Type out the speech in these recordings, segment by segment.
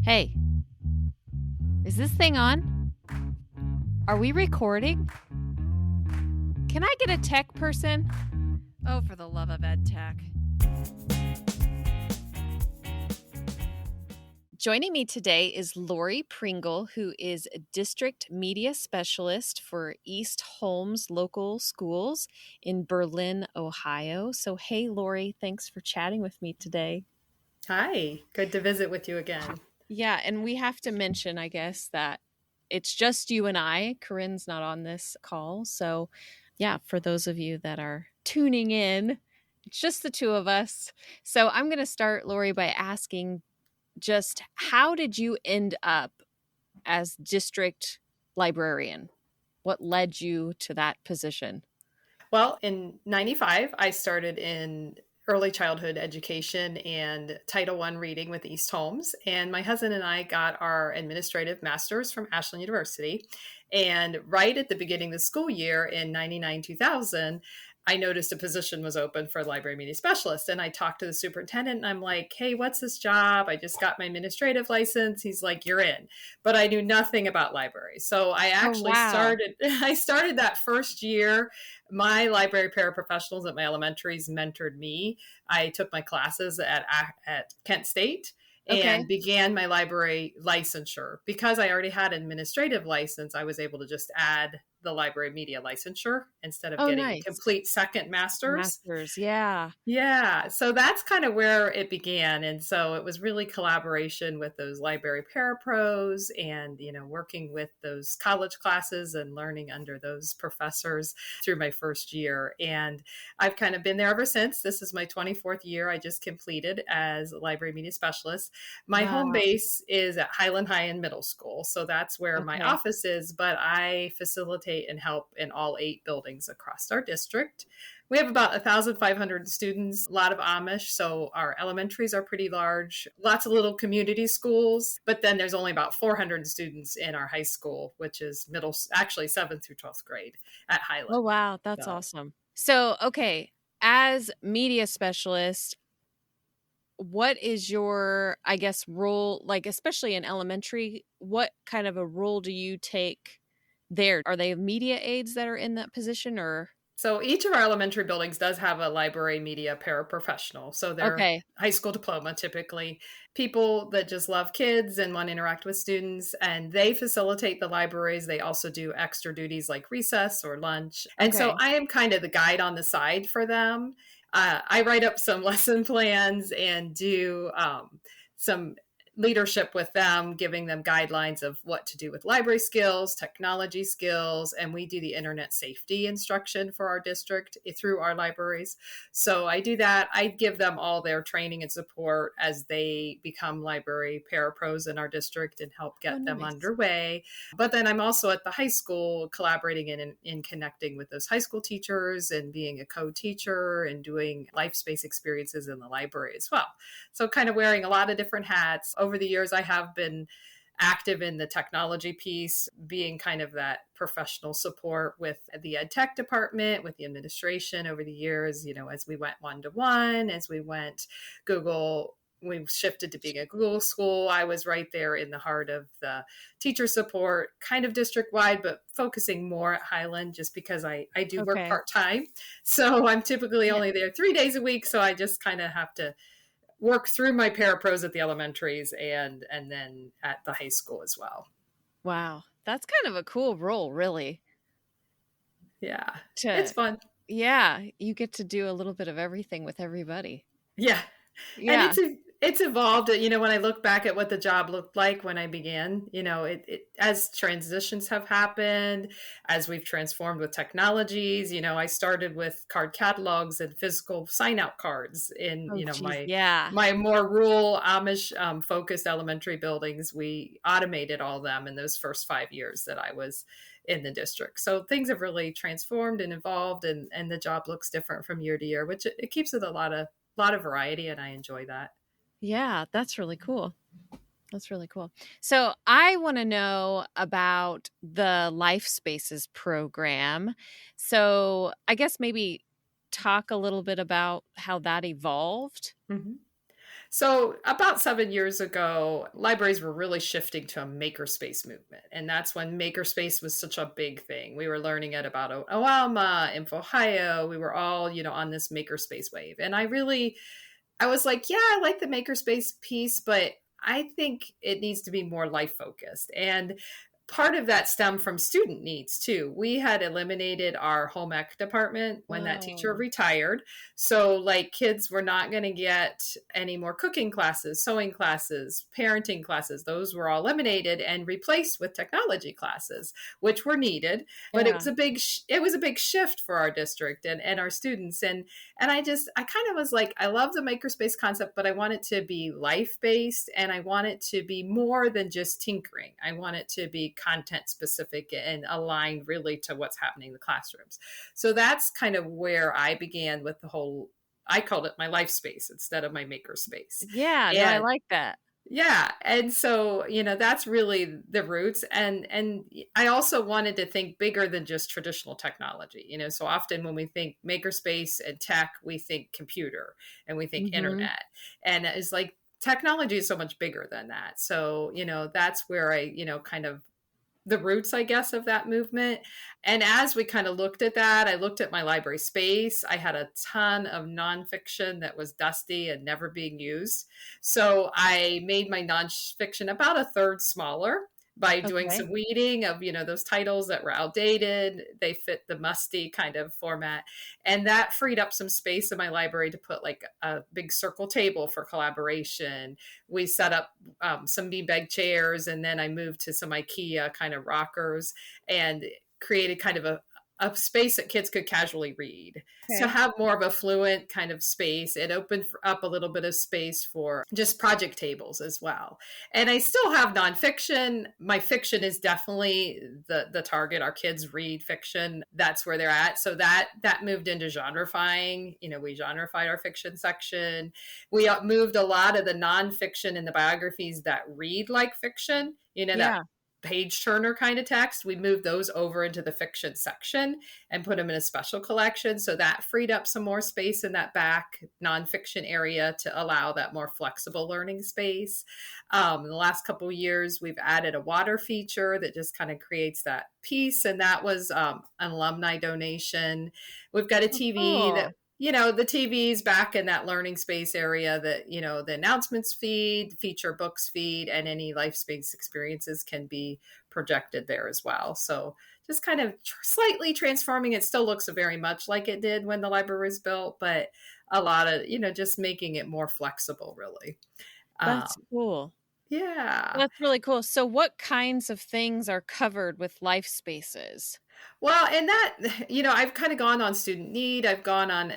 Hey, is this thing on? Are we recording? Can I get a tech person? Oh, for the love of ed tech. Joining me today is Lori Pringle, who is a district media specialist for East Holmes Local Schools in Berlin, Ohio. So, hey, Lori, thanks for chatting with me today. Hi, good to visit with you again. Yeah, and we have to mention, I guess, that it's just you and I. Corinne's not on this call. So, yeah, for those of you that are tuning in, it's just the two of us. So, I'm going to start, Lori, by asking just how did you end up as district librarian? What led you to that position? Well, in 95, I started in early childhood education and Title I reading with East Holmes. And my husband and I got our administrative master's from Ashland University. And right at the beginning of the school year in 99, 2000, I noticed a position was open for a library media specialist. And I talked to the superintendent and I'm like, hey, what's this job? I just got my administrative license. He's like, you're in. But I knew nothing about libraries. So I Oh, actually wow. started that first year. My library paraprofessionals at my elementaries mentored me. I took my classes at Kent State Okay. and began my library licensure. Because I already had an administrative license, I was able to just add the library media licensure instead of Oh, getting a nice. complete second master's. Masters. Yeah. Yeah, so that's kind of where it began. And so it was really collaboration with those library parapros and, working with those college classes and learning under those professors through my first year. And I've kind of been there ever since. This is my 24th year I just completed as a library media specialist. My home Wow. base is at Highland High and Middle School. So that's where my Okay. office is, but I facilitate and help in all 8 buildings across our district. We have about 1,500 students, a lot of Amish. So our elementaries are pretty large, lots of little community schools. But then there's only about 400 students in our high school, which is actually 7th through 12th grade at Oh, Highland. wow. That's So awesome. So, okay, as media specialist, what is your, I guess, role, like, especially in elementary, what kind of a role do you take there? Are they media aides that are in that position or? So each of our elementary buildings does have a library media paraprofessional. So they're Okay. high school diploma typically, people that just love kids and want to interact with students, and they facilitate the libraries. They also do extra duties like recess or lunch. And so Okay. I am kind of the guide on the side for them. I write up some lesson plans and do some leadership with them, giving them guidelines of what to do with library skills, technology skills, and we do the internet safety instruction for our district through our libraries. So I do that. I give them all their training and support as they become library parapros in our district and help Oh, get them nice. underway. But then I'm also at the high school collaborating in connecting with those high school teachers and being a co-teacher and doing life space experiences in the library as well. So kind of wearing a lot of different hats. Over the years, I have been active in the technology piece, being kind of that professional support with the ed tech department, with the administration over the years, as we went one-to-one, as we went Google. We shifted to being a Google school. I was right there in the heart of the teacher support, kind of district wide, but focusing more at Highland just because I do work Okay. part time. So I'm typically Yeah. only there 3 days a week. So I just kind of have to work through my parapros at the elementaries and then at the high school as well. Wow. That's kind of a cool role, really. Yeah, it's To, fun. yeah, you get to do a little bit of everything with everybody. Yeah, and Yeah. it's evolved. When I look back at what the job looked like when I began, it as transitions have happened, as we've transformed with technologies. I started with card catalogs and physical sign out cards in Oh, geez. my Yeah. my more rural Amish focused elementary buildings. We automated all of them in those first 5 years that I was in the district. So things have really transformed and evolved, and the job looks different from year to year, which it keeps it a lot of variety, and I enjoy that. Yeah. That's really cool. That's really cool. So I want to know about the Life Spaces program. So I guess maybe talk a little bit about how that evolved. Mhm. So, about 7 years ago, libraries were really shifting to a makerspace movement. And that's when makerspace was such a big thing. We were learning it about OALMA, InfoHio. We were all, on this makerspace wave. And I was like, yeah, I like the makerspace piece, but I think it needs to be more life focused. And part of that stemmed from student needs too. We had eliminated our home ec department when that teacher Oh, retired. So like kids were not going to get any more cooking classes, sewing classes, parenting classes. Those were all eliminated and replaced with technology classes, which were needed. But yeah. it was a big shift for our district and our students. And I kind of was like, I love the makerspace concept, but I want it to be life based and I want it to be more than just tinkering. I want it to be content specific and aligned really to what's happening in the classrooms. So that's kind of where I began with the whole, I called it my life space instead of my maker space. Yeah, no, I And like that. yeah, and so that's really the roots, and I also wanted to think bigger than just traditional technology. So often when we think makerspace and tech, we think computer and we think Mhm. internet, and it's like technology is so much bigger than that. So that's where I kind of the roots, I guess, of that movement. And as we kind of looked at that, I looked at my library space. I had a ton of nonfiction that was dusty and never being used. So I made my nonfiction about a third smaller by doing Okay. some weeding of, those titles that were outdated. They fit the musty kind of format. And that freed up some space in my library to put like a big circle table for collaboration. We set up some beanbag chairs, and then I moved to some IKEA kind of rockers and created kind of a space that kids could casually read. So Okay. have more of a fluent kind of space. It opened up a little bit of space for just project tables as well. And I still have nonfiction. My fiction is definitely the target. Our kids read fiction. That's where they're at. So that moved into genrifying. We genrefied our fiction section. We moved a lot of the nonfiction and the biographies that read like fiction, that Yeah. page turner kind of text. We moved those over into the fiction section and put them in a special collection. So that freed up some more space in that back nonfiction area to allow that more flexible learning space. In the last couple of years, we've added a water feature that just kind of creates that piece. And that was an alumni donation. We've got a Oh, TV that cool. the TV's back in that learning space area that, the announcements feed, feature books feed, and any life space experiences can be projected there as well. So just kind of slightly transforming. It still looks very much like it did when the library was built, but a lot of, just making it more flexible, really. That's Um, cool. yeah. That's really cool. So what kinds of things are covered with life spaces? Well, and that, I've kind of gone on student need, I've gone on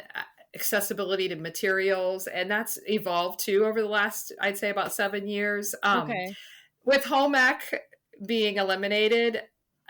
accessibility to materials, and that's evolved too over the last, I'd say, about 7 years. Okay. With home ec being eliminated,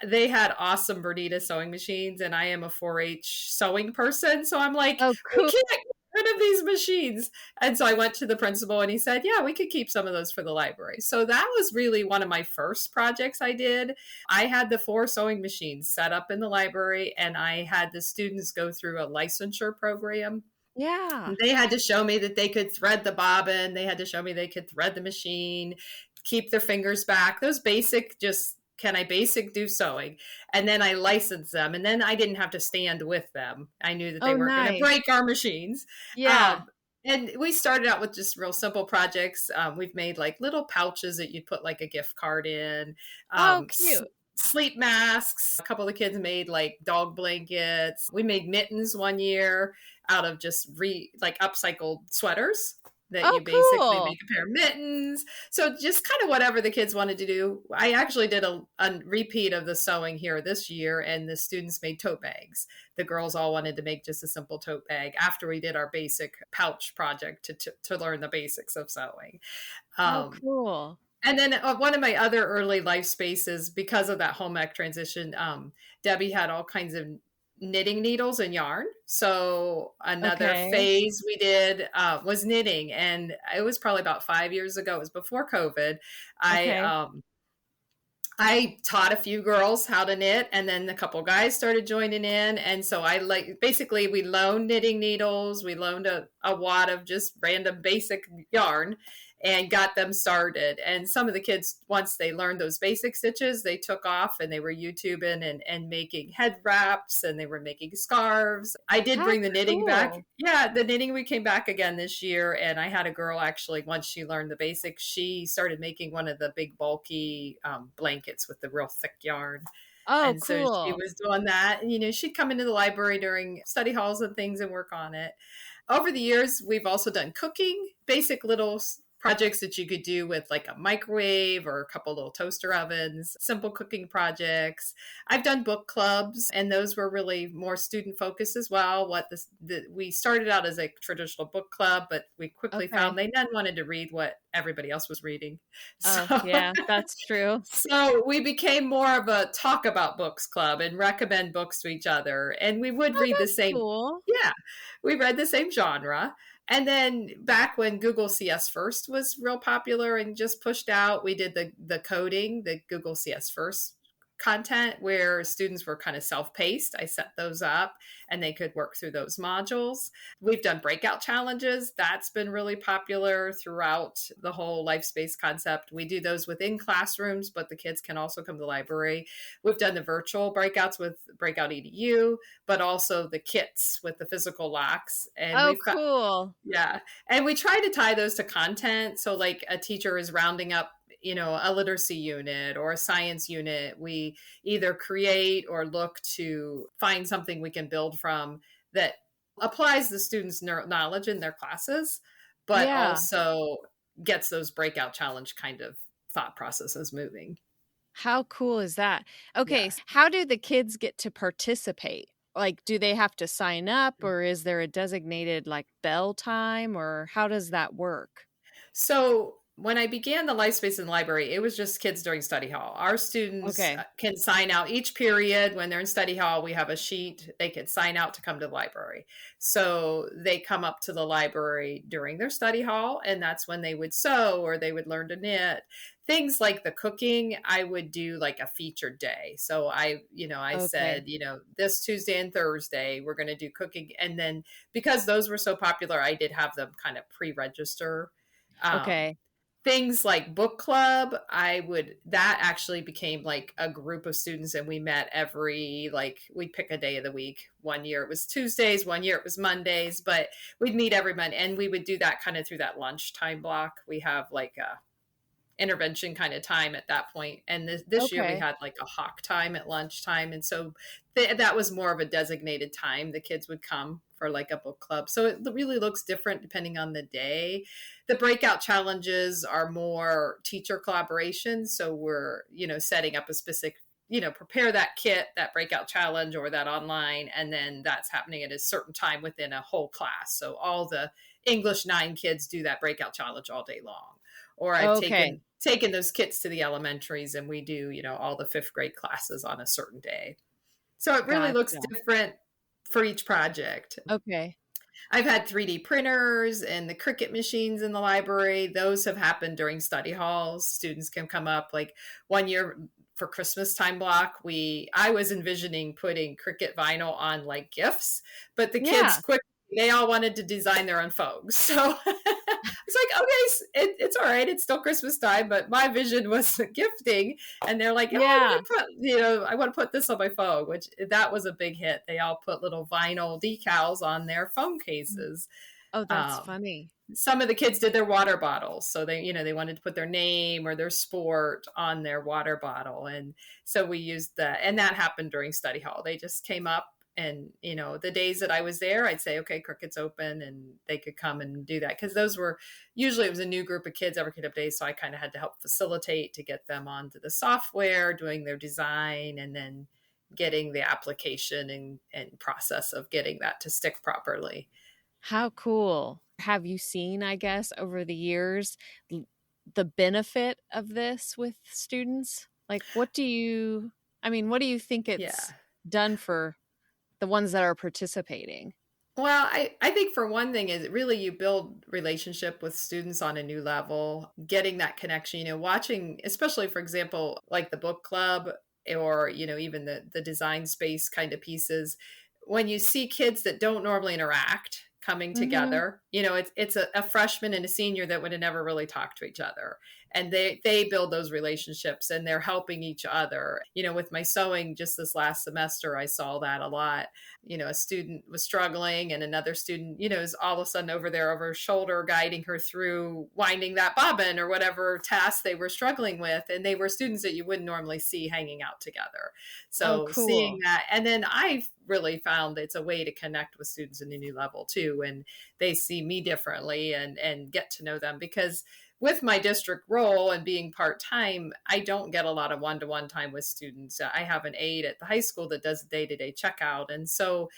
they had awesome Bernita sewing machines, and I am a 4-H sewing person. So I'm like, Oh, we cool. can't get rid of these machines. And so I went to the principal and he said, yeah, we could keep some of those for the library. So that was really one of my first projects I did. I had the 4 sewing machines set up in the library, and I had the students go through a licensure program. Yeah. They had to show me that they could thread the bobbin. They had to show me they could thread the machine, keep their fingers back. Those basic, just can I basic do sewing? And then I licensed them. And then I didn't have to stand with them. I knew that they Oh, weren't going to nice. break our machines. Yeah. Um, and we started out with just real simple projects. We've made like little pouches that you'd put like a gift card in, Oh, um, cute. sleep masks. A couple of the kids made like dog blankets. We made mittens one year out of just like upcycled sweaters that Oh, you basically cool. make a pair of mittens. So just kind of whatever the kids wanted to do. I actually did a repeat of the sewing here this year, and the students made tote bags. The girls all wanted to make just a simple tote bag after we did our basic pouch project to learn the basics of sewing. Oh, Um, cool. and then one of my other early life spaces, because of that home ec transition, Debbie had all kinds of knitting needles and yarn. So another Okay. phase we did was knitting, and it was probably about 5 years ago. It was before COVID. I Okay. um, I taught a few girls how to knit, and then a couple guys started joining in. And so I basically we loaned knitting needles, we loaned a wad of just random basic yarn and got them started. And some of the kids, once they learned those basic stitches, they took off and they were YouTubing and making head wraps, and they were making scarves. I did How bring the knitting back. cool. Yeah, the knitting we came back again this year. And I had a girl actually, once she learned the basics, she started making one of the big bulky blankets with the real thick yarn. Oh, And so she cool. was doing that. And, she'd come into the library during study halls and things and work on it. Over the years, we've also done cooking, basic little projects that you could do with like a microwave or a couple little toaster ovens, simple cooking projects. I've done book clubs, and those were really more student focused as well. We started out as a traditional book club, but we quickly found Okay. they then wanted to read what everybody else was reading. Oh, So yeah, that's true. so we became more of a talk about books club and recommend books to each other. And we would Oh, read the that's same, cool. yeah, we read the same genre. And then back when Google CS First was real popular and just pushed out, we did the coding, the Google CS First content where students were kind of self-paced. I set those up and they could work through those modules. We've done breakout challenges. That's been really popular throughout the whole life space concept. We do those within classrooms, but the kids can also come to the library. We've done the virtual breakouts with Breakout EDU, but also the kits with the physical locks. And Oh, we've got, cool. yeah. And we try to tie those to content. So like a teacher is rounding up, a literacy unit or a science unit. We either create or look to find something we can build from that applies the students' knowledge in their classes, but Yeah. also gets those breakout challenge kind of thought processes moving. How cool is that? Okay, Yeah. how do the kids get to participate? Like, do they have to sign up, or is there a designated like bell time, or how does that work? So when I began the Life Space in the Library, it was just kids during study hall. Our students Okay. can sign out each period. When they're in study hall, we have a sheet. They can sign out to come to the library. So they come up to the library during their study hall, and that's when they would sew or they would learn to knit. Things like the cooking, I would do like a featured day. So I Okay. said, this Tuesday and Thursday, we're going to do cooking. And then because those were so popular, I did have them kind of pre-register. um, Okay. Things like book club, that actually became like a group of students, and we met we'd pick a day of the week. One year it was Tuesdays, one year it was Mondays, but we'd meet every Monday, and we would do that kind of through that lunchtime block. We have like a intervention kind of time at that point. And this year we Okay. had like a hawk time at lunchtime. And so that was more of a designated time. The kids would come for like a book club. So it really looks different depending on the day. The breakout challenges are more teacher collaboration. So we're, setting up a specific, prepare that kit, that breakout challenge or that online. And then that's happening at a certain time within a whole class. So all the English 9 kids do that breakout challenge all day long. Or I've Okay. taken those kits to the elementaries, and we do, all the 5th grade classes on a certain day. So it really looks Gotcha. different for each project. Okay. I've had 3D printers and the Cricut machines in the library. Those have happened during study halls. Students can come up. Like one year for Christmas time block, I was envisioning putting Cricut vinyl on like gifts, but the kids Yeah. quickly, they all wanted to design their own fogs. So it's like, okay, it's all right. It's still Christmas time, but my vision was gifting. And they're like, oh, Yeah. I want to put this on my phone, which that was a big hit. They all put little vinyl decals on their phone cases. Oh, that's Um, funny. some of the kids did their water bottles. So they wanted to put their name or their sport on their water bottle. And so we used and that happened during study hall. They just came up, and the days that I was there, I'd say, okay, Cricket's open, and they could come and do that. Cause usually it was a new group of kids every kid up day. So I kind of had to help facilitate to get them onto the software, doing their design, and then getting the application and process of getting that to stick properly. How cool. Have you seen, I guess, over the years, the benefit of this with students? Like, what do you think Yeah. it's done for the ones that are participating? Well, I think for one thing is really you build relationship with students on a new level, getting that connection, watching, especially for example, like the book club or, even the design space kind of pieces, when you see kids that don't normally interact coming Mhm. together, it's a freshman and a senior that would have never really talked to each other. And they build those relationships and they're helping each other. With my sewing just this last semester, I saw that a lot. A student was struggling and another student, is all of a sudden over there over her shoulder guiding her through winding that bobbin or whatever task they were struggling with. And they were students that you wouldn't normally see hanging out together. Oh, So seeing cool. that, and then I really found it's a way to connect with students in a new level too. And they see me differently and get to know them because with my district role and being part-time, I don't get a lot of one-to-one time with students. I have an aide at the high school that does day-to-day checkout. And so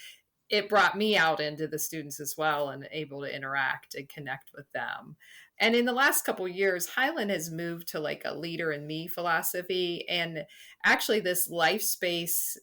it brought me out into the students as well and able to interact and connect with them. And in the last couple of years, Highland has moved to like a leader in me philosophy. And actually this life space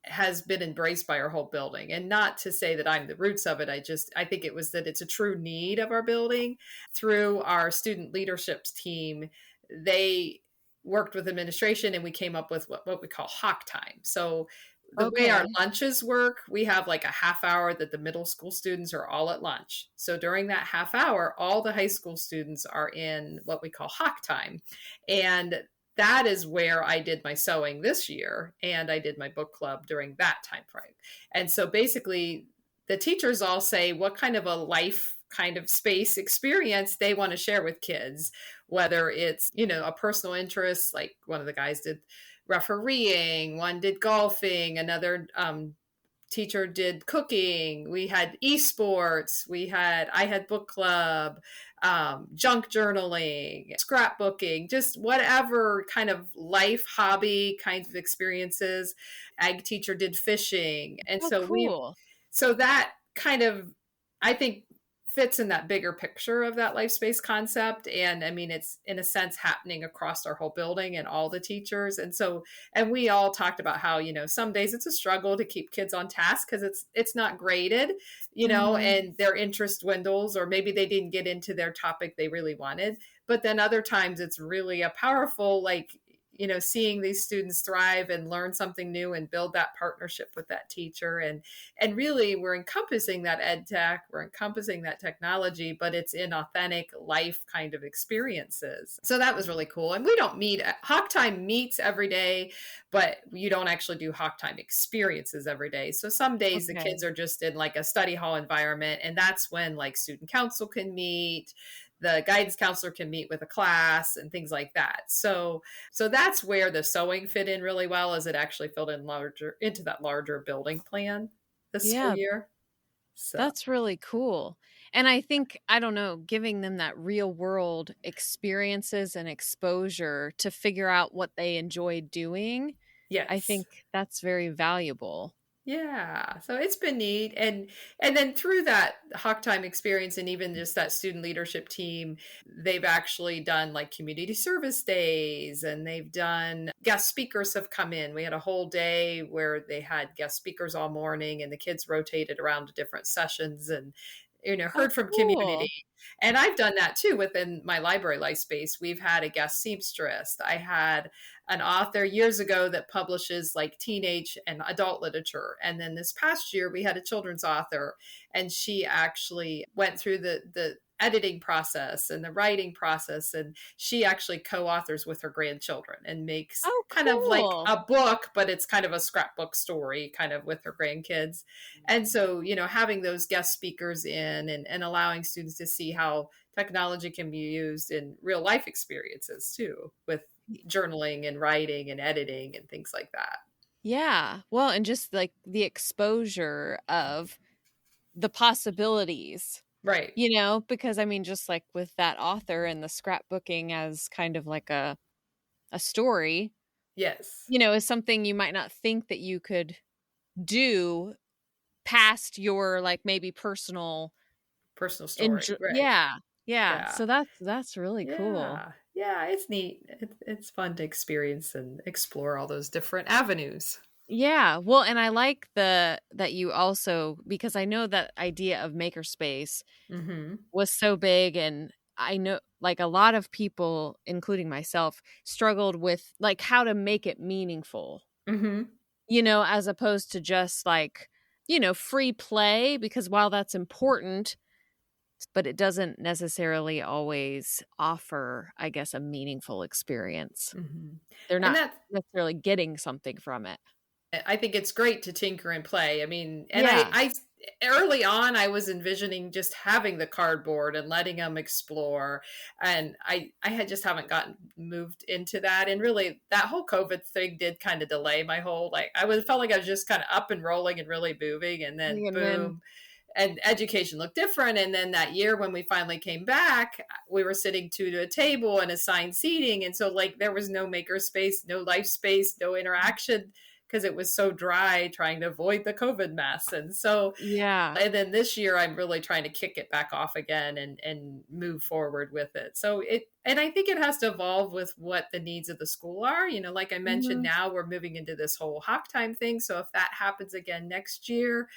has been embraced by our whole building. And not to say that I'm the roots of it. I think it was that it's a true need of our building. Through our student leadership team, they worked with administration and we came up with what we call hawk time. So the way our Okay. lunches work, we have like a half hour that the middle school students are all at lunch. So during that half hour, all the high school students are in what we call hawk time. And that is where I did my sewing this year and I did my book club during that time frame. And so basically the teachers all say what kind of a life kind of space experience they want to share with kids, whether it's, a personal interest, like one of the guys did refereeing, one did golfing, another teacher did cooking, we had esports, I had book club, junk journaling, scrapbooking, just whatever kind of life hobby kinds of experiences. Ag teacher did fishing. And Oh, so cool. that kind of, I think, fits in that bigger picture of that life space concept. And I mean, it's in a sense happening across our whole building and all the teachers. And so, and we all talked about how, some days it's a struggle to keep kids on task because it's not graded, Mhm. and their interest dwindles, or maybe they didn't get into their topic they really wanted. But then other times it's really a powerful, like, seeing these students thrive and learn something new and build that partnership with that teacher. And really we're encompassing that ed tech, we're encompassing that technology, but it's in authentic life kind of experiences. So that was really cool. And we don't meet, hawk time meets every day, but you don't actually do hawk time experiences every day. So some days the Okay. kids are just in like a study hall environment, and that's when like student council can meet, the guidance counselor can meet with a class and things like that. So that's where the sewing fit in really well, as it actually filled in larger into that larger building plan this school Yeah, year. So that's really cool. And I think, I don't know, giving them that real world experiences and exposure to figure out what they enjoy doing, I yes. think that's very valuable. Yeah, so it's been neat, and then through that Hawk Time experience, and even just that student leadership team, they've actually done like community service days, and they've done guest speakers have come in. We had a whole day where they had guest speakers all morning, and the kids rotated around to different sessions, and Oh, heard from cool. community. And I've done that too within my library life space. We've had a guest seamstress. I had an author years ago that publishes like teenage and adult literature. And then this past year, we had a children's author, and she actually went through the editing process and the writing process. And she actually co authors with her grandchildren and makes Oh, kind of like cool. a book, but it's kind of a scrapbook story kind of with her grandkids. And so, having those guest speakers in and allowing students to see how technology can be used in real life experiences too, with journaling and writing and editing and things like that. Yeah. Well, and just like the exposure of the possibilities, Right. because I mean, just like with that author and the scrapbooking as kind of like a story, Yes. is something you might not think that you could do past your like maybe personal Personal story. enjoy. Right. Yeah. Yeah. Yeah. So that's really cool. Yeah. Yeah. It's neat. It's fun to experience and explore all those different avenues. Yeah. Well, and I like that you also, because I know that idea of makerspace Mm-hmm. was so big, and I know like a lot of people, including myself, struggled with like how to make it meaningful, Mm-hmm. as opposed to just like, free play, because while that's important, but it doesn't necessarily always offer, I guess, a meaningful experience. Mm-hmm. They're And not that necessarily getting something from it. I think it's great to tinker and play. I mean, and Yeah. I early on I was envisioning just having the cardboard and letting them explore, and I had just haven't gotten moved into that. And really, that whole COVID thing did kind of delay my whole like I was felt like I was just kind of up and rolling and really moving, and then And then, boom, and education looked different. And then that year when we finally came back, we were sitting two to a table and assigned seating, and so like there was no maker space, no life space, no interaction because it was so dry trying to avoid the COVID mess. And so, yeah. and then this year I'm really trying to kick it back off again and move forward with it. So and I think it has to evolve with what the needs of the school are. Like I mentioned, Mhm. now we're moving into this whole hawk time thing. So if that happens again next year,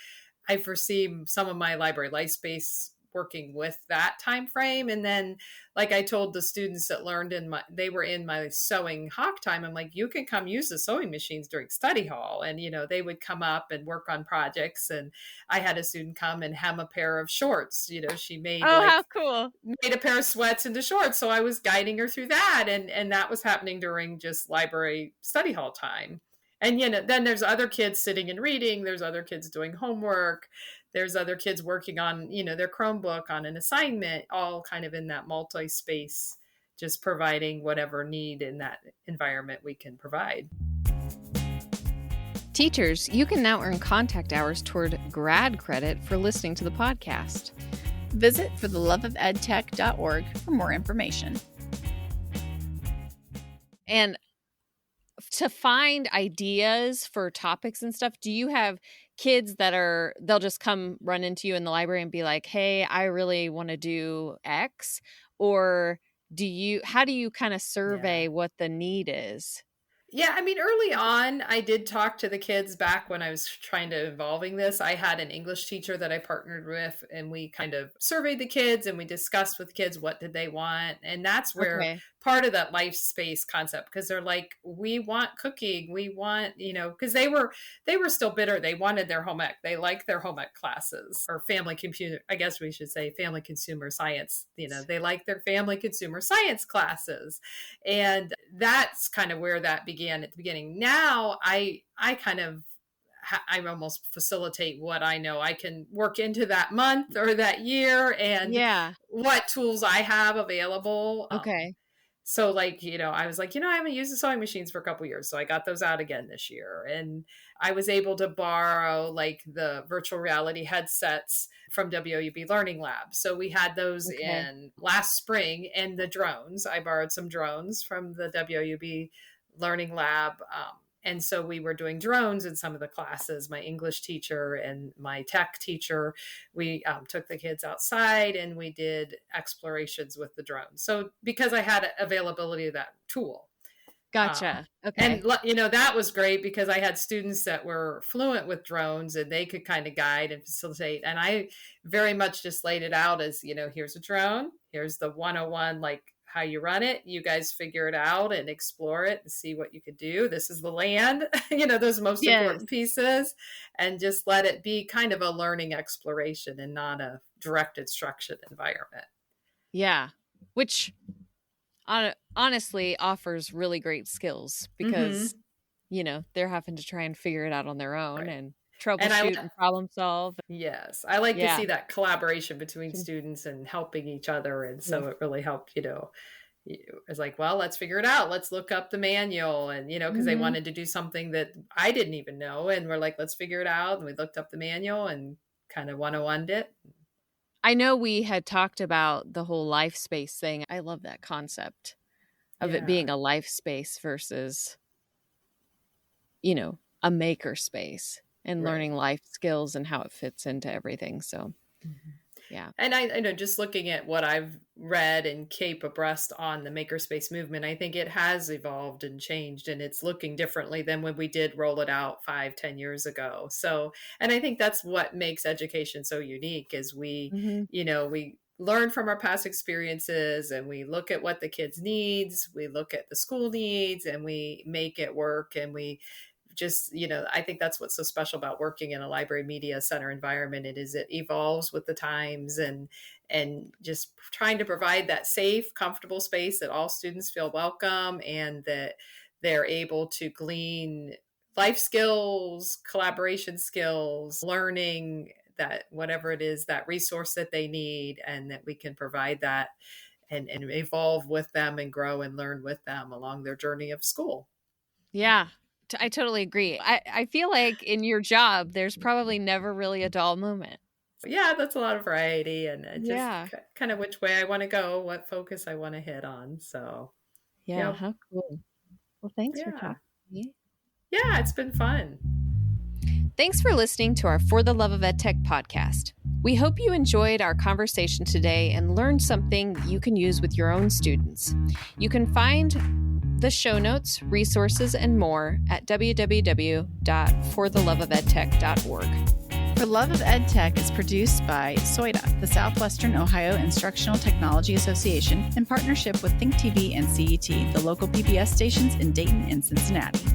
I foresee some of my library life space working with that time frame. And then like I told the students that learned they were in my sewing hawk time, I'm like, you can come use the sewing machines during study hall. And they would come up and work on projects. And I had a student come and hem a pair of shorts. She made Oh, like how cool. made a pair of sweats into shorts. So I was guiding her through that. And that was happening during just library study hall time. And then there's other kids sitting and reading, there's other kids doing homework, there's other kids working on, their Chromebook on an assignment, all kind of in that multi-space, just providing whatever need in that environment we can provide. Teachers, you can now earn contact hours toward grad credit for listening to the podcast. Visit fortheloveofedtech.org for more information. And to find ideas for topics and stuff, do you have kids that they'll just come run into you in the library and be like, hey, I really want to do X? Or how do you kind of Yeah. survey what the need is? Yeah, I mean, early on, I did talk to the kids back when I was trying to evolving this. I had an English teacher that I partnered with, and we kind of surveyed the kids and we discussed with kids what did they want. And that's where Okay. part of that life space concept, because they're like, we want cooking, we want, because they were still bitter. They wanted their home ec. They liked their home ec classes or family computer. I guess we should say family consumer science. They like their family consumer science classes, and that's kind of where that began at the beginning. Now I kind of I almost facilitate what I know I can work into that month or that year and Yeah. what tools I have available. Okay. So like, I was like, I haven't used the sewing machines for a couple years. So I got those out again this year. And I was able to borrow like the virtual reality headsets from WUB Learning Lab. So we had those Okay. in last spring, and the drones. I borrowed some drones from the WUB Learning Lab. And so we were doing drones in some of the classes. My English teacher and my tech teacher, we took the kids outside and we did explorations with the drones. So because I had availability of that tool. Gotcha. And Okay. that was great because I had students that were fluent with drones and they could kind of guide and facilitate. And I very much just laid it out as, here's a drone, here's the 101, like how you run it. You guys figure it out and explore it and see what you could do. This is the land, those most Yes. important pieces, and just let it be kind of a learning exploration and not a direct instruction environment. Yeah. Which honestly offers really great skills because, Mm-hmm. they're having to try and figure it out on their own Right. and And troubleshoot and problem solve. yes, I like to Yeah. see that collaboration between students and helping each other. And Yeah. so it really helped, it's like, well, let's figure it out. Let's look up the manual. And, because they Mhm. wanted to do something that I didn't even know. And we're like, let's figure it out. And we looked up the manual and kind of 101'd it. I know we had talked about the whole life space thing. I love that concept of it Yeah. being a life space versus, a maker space and Right. learning life skills and how it fits into everything. So, Mhm. Yeah. And I know, just looking at what I've read and keep abreast on the makerspace movement, I think it has evolved and changed, and it's looking differently than when we did roll it out 5-10 years ago. So, and I think that's what makes education so unique is we, Mhm. we learn from our past experiences, and we look at what the kids needs, we look at the school needs, and we make it work. And we just, I think that's what's so special about working in a library media center environment. It evolves with the times, and just trying to provide that safe, comfortable space that all students feel welcome, and that they're able to glean life skills, collaboration skills, learning, that whatever it is, that resource that they need, and that we can provide that and evolve with them and grow and learn with them along their journey of school. Yeah. I totally agree. I feel like in your job, there's probably never really a dull moment. Yeah, that's a lot of variety, and just Yeah. kind of which way I want to go, what focus I want to hit on. So, Yeah. yep. How cool. Well, thanks for Yeah. talking to me. Yeah, it's been fun. Thanks for listening to our For the Love of EdTech podcast. We hope you enjoyed our conversation today and learned something you can use with your own students. You can find the show notes, resources, and more at www.fortheloveofedtech.org. For Love of EdTech is produced by SOIDA, the Southwestern Ohio Instructional Technology Association, in partnership with Think TV and CET, the local PBS stations in Dayton and Cincinnati.